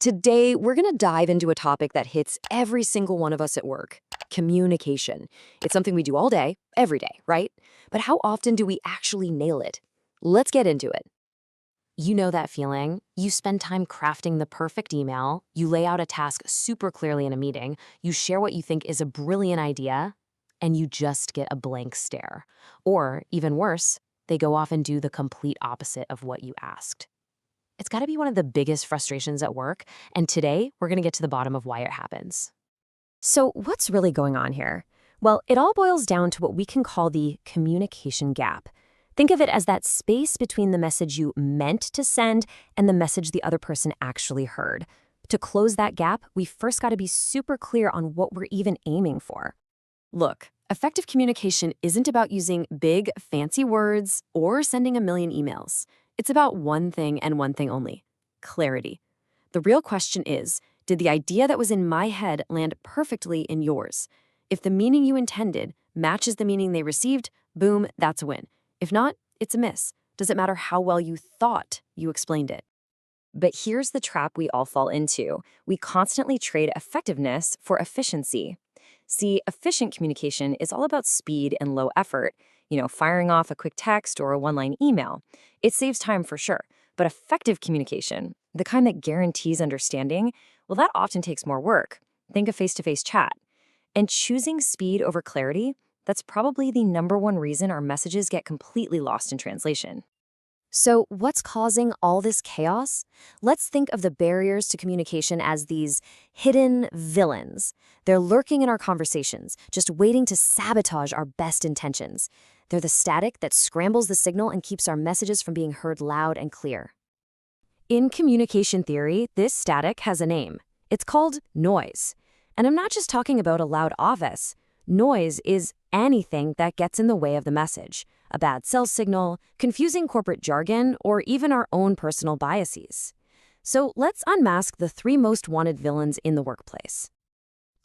Today, we're going to dive into a topic that hits every single one of us at work: communication. It's something we do all day, every day, right? But how often do we actually nail it? Let's get into it. You know that feeling? You spend time crafting the perfect email, you lay out a task super clearly in a meeting, you share what you think is a brilliant idea, and you just get a blank stare. Or, even worse, they go off and do the complete opposite of what you asked. It's got to be one of the biggest frustrations at work, and today we're going to get to the bottom of why it happens. So what's really going on here? Well, it all boils down to what we can call the communication gap. Think of it as that space between the message you meant to send and the message the other person actually heard. To close that gap, we first got to be super clear on what we're even aiming for. Look, effective communication isn't about using big, fancy words or sending a million emails. It's about one thing and one thing only: clarity. The real question is, did the idea that was in my head land perfectly in yours? If the meaning you intended matches the meaning they received, boom, that's a win. If not, it's a miss. Does it matter how well you thought you explained it? But here's the trap we all fall into. We constantly trade effectiveness for efficiency. See, efficient communication is all about speed and low effort. Firing off a quick text or a one-line email. It saves time for sure. But effective communication, the kind that guarantees understanding, well, that often takes more work. Think of face-to-face chat. And choosing speed over clarity, that's probably the number one reason our messages get completely lost in translation. So what's causing all this chaos? Let's think of the barriers to communication as these hidden villains. They're lurking in our conversations, just waiting to sabotage our best intentions. They're the static that scrambles the signal and keeps our messages from being heard loud and clear. In communication theory, this static has a name. It's called noise. And I'm not just talking about a loud office. Noise is anything that gets in the way of the message: a bad sales signal, confusing corporate jargon, or even our own personal biases. So let's unmask the three most wanted villains in the workplace.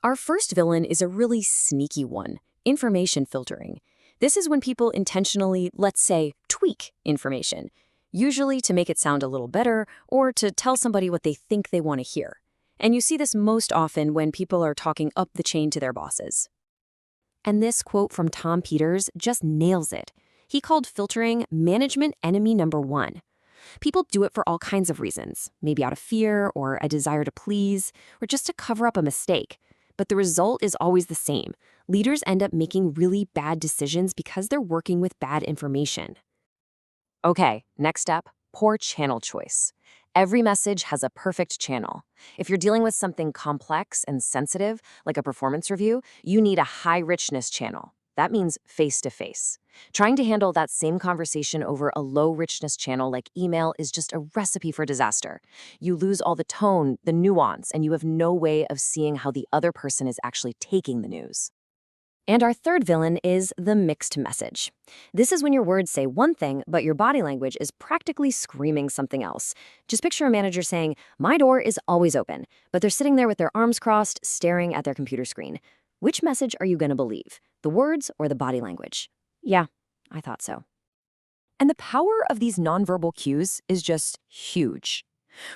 Our first villain is a really sneaky one: information filtering. This is when people intentionally, let's say, tweak information, usually to make it sound a little better or to tell somebody what they think they want to hear. And you see this most often when people are talking up the chain to their bosses. And this quote from Tom Peters just nails it. He called filtering management enemy number one. People do it for all kinds of reasons, maybe out of fear or a desire to please, or just to cover up a mistake. But the result is always the same. Leaders end up making really bad decisions because they're working with bad information. Okay, next step: poor channel choice. Every message has a perfect channel. If you're dealing with something complex and sensitive, like a performance review, you need a high-richness channel. That means face-to-face. Trying to handle that same conversation over a low-richness channel like email is just a recipe for disaster. You lose all the tone, the nuance, and you have no way of seeing how the other person is actually taking the news. And our third villain is the mixed message. This is when your words say one thing, but your body language is practically screaming something else. Just picture a manager saying, "My door is always open," but they're sitting there with their arms crossed, staring at their computer screen. Which message are you going to believe? The words or the body language? Yeah, I thought so. And the power of these nonverbal cues is just huge.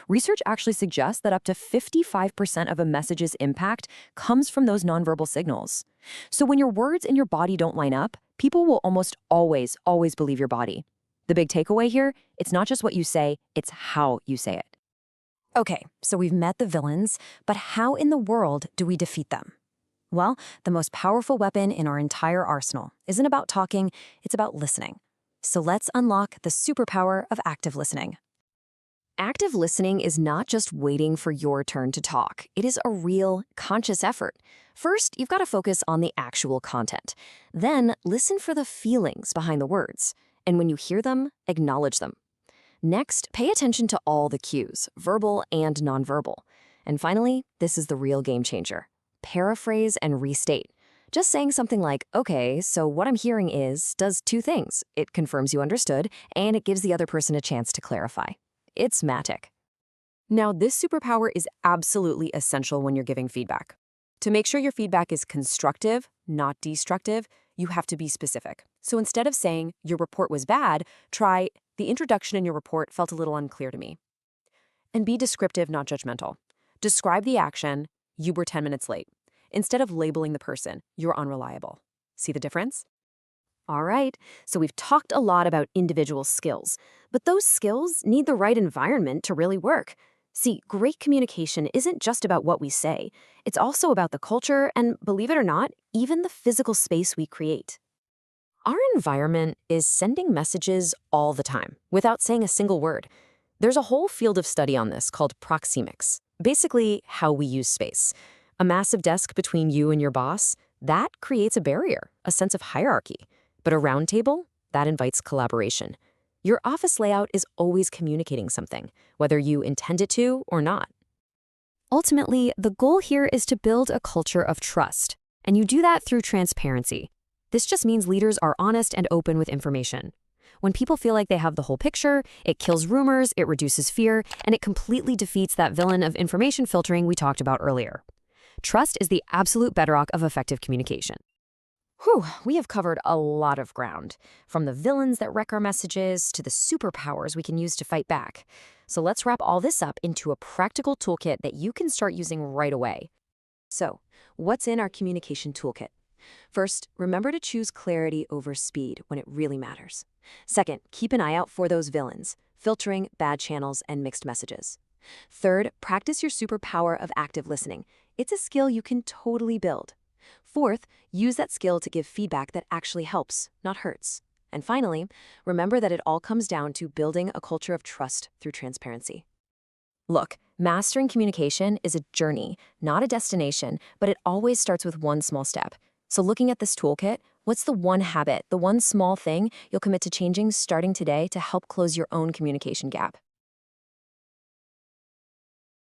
Research actually suggests that up to 55% of a message's impact comes from those nonverbal signals. So when your words and your body don't line up, people will almost always believe your body. The big takeaway here: it's not just what you say, it's how you say it. Okay, so we've met the villains, but how in the world do we defeat them? Well, the most powerful weapon in our entire arsenal isn't about talking, it's about listening. So let's unlock the superpower of active listening. Active listening is not just waiting for your turn to talk. It is a real, conscious effort. First, you've got to focus on the actual content. Then, listen for the feelings behind the words. And when you hear them, acknowledge them. Next, pay attention to all the cues, verbal and nonverbal. And finally, this is the real game changer: paraphrase and restate. Just saying something like, "Okay, so what I'm hearing is," does two things. It confirms you understood, and it gives the other person a chance to clarify. It's magic. Now, this superpower is absolutely essential when you're giving feedback. To make sure your feedback is constructive, not destructive, you have to be specific. So instead of saying, "Your report was bad," try, "The introduction in your report felt a little unclear to me." And be descriptive, not judgmental. Describe the action, you were 10 minutes late. Instead of labeling the person, you're unreliable. See the difference? All right, so we've talked a lot about individual skills, but those skills need the right environment to really work. See, great communication isn't just about what we say, it's also about the culture and, believe it or not, even the physical space we create. Our environment is sending messages all the time without saying a single word. There's a whole field of study on this called proxemics, basically how we use space. A massive desk between you and your boss, that creates a barrier, a sense of hierarchy. But a round table, that invites collaboration. Your office layout is always communicating something, whether you intend it to or not. Ultimately, the goal here is to build a culture of trust, and you do that through transparency. This just means leaders are honest and open with information. When people feel like they have the whole picture, it kills rumors, it reduces fear, and it completely defeats that villain of information filtering we talked about earlier. Trust is the absolute bedrock of effective communication. Whew, we have covered a lot of ground, from the villains that wreck our messages to the superpowers we can use to fight back. So let's wrap all this up into a practical toolkit that you can start using right away. So, what's in our communication toolkit? First, remember to choose clarity over speed when it really matters. Second, keep an eye out for those villains, filtering, bad channels, and mixed messages. Third, practice your superpower of active listening. It's a skill you can totally build. Fourth, use that skill to give feedback that actually helps, not hurts. And finally, remember that it all comes down to building a culture of trust through transparency. Look, mastering communication is a journey, not a destination, but it always starts with one small step. So looking at this toolkit, what's the one habit, the one small thing you'll commit to changing starting today to help close your own communication gap?